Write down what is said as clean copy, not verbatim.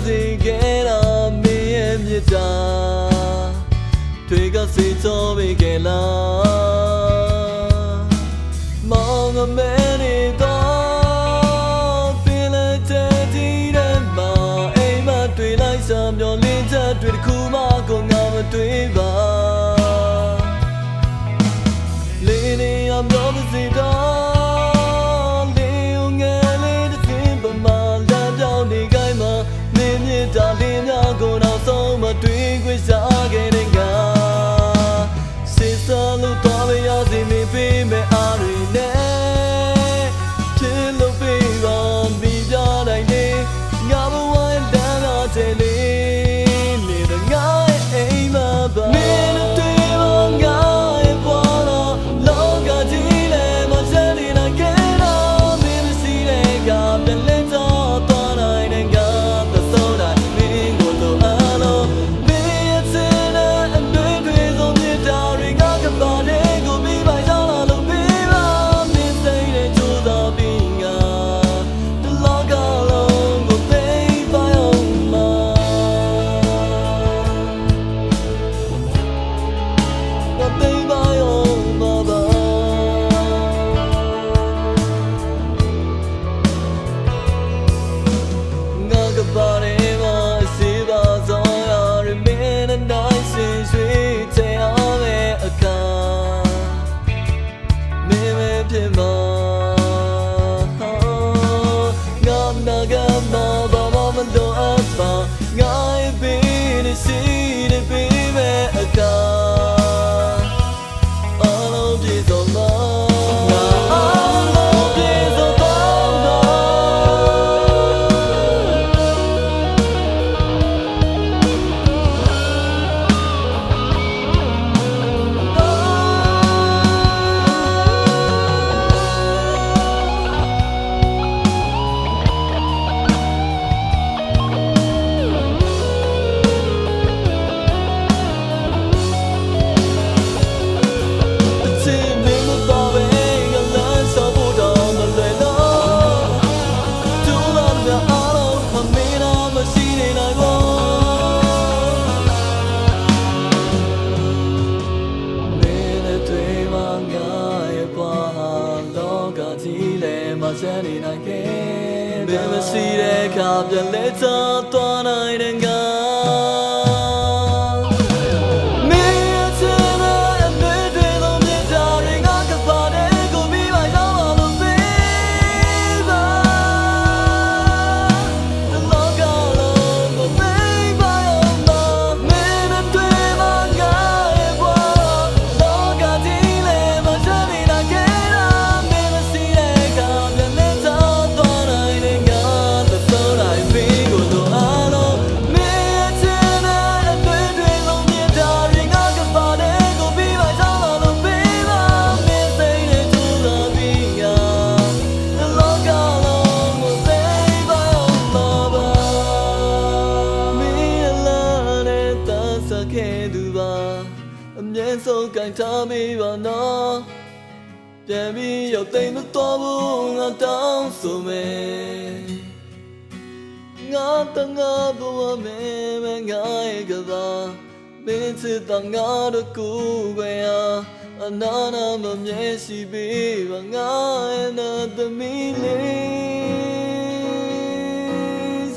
စေခဲ့တာမင်းရဲ့မြတ်တာတွေကစိတ်ချပေးခဲ့လားမောင်ငမဲနေတော့ပင်လက်တဲ့ဒီတဲ့မှာအိမ်မတွေ့လိုက်စံမျောလင်းချက်တွေတစ်ခုမှကိုငါမတွေ့ပါလေးနေရမျောမစီတော့လေးငယ်လေးတစ်စင်းပမာလမ်းပြောင်းနေခိုင်းမှာမင်းမြတ်တာလေးများကိုတော့ဆုံးမတွေ့ခွင့်စားခဲ့တဲ့ငါစစ်စားလို့တော့ရစီမင်းပေးမဲ့အားတွေနဲ့ချစ်လို့ပေးပါမိပြနိုင်နေငါဘဝရဲ့လမ်းတော်တဲ့လေးနေတဲ့ငါရဲ့အိမ်မှာပါမင်းတို့ငါရဲ့ဘဝတော့လောကကြီးလည်းမစနေနိုင်ခဲ့တော့မင်းမရှိတဲ့ကပြန်လဲတော့သွားနိုင်တဲ့ငါသစိုးတိုင်းမင်းကိုလိုအားလုံးမင်းရဲ့စင်တဲ့အတွေ့တွေဆုံးမြတ်တာတွေငါကပါတဲ့ကိုပြီးပါဆောင်လာလို့ပြီးပါမင်းစိတ်နဲ့ကြိုးစားပြီးငါဒီလောကလုံးကိုသိပါအောင်မ我背包有爸爸，我个把你嘛是把所有人民的耐心水在后面看，妹妹别忙，我那个嘛爸爸们都安排，我也比你心里比没看。ဆက်နေနိုင်ခဲ့ဘယ်မရှိတဲ့အခါပြန်လဲသွားနိုင်တဲ့ငါအမြဲဆုံးကြိုင်ထားမိပါနော်ပြန်ပြီးရောက်သိမ်းမတော်ဘူးငါတောင်းဆိုမယ်ငါတငါဘဝမဲငါရဲ့ကဘာမင်းချစ်တော့ငါတို့ကိုပဲအနာနာမမြဲရှိပေးပါငါရဲ့သမီးလေး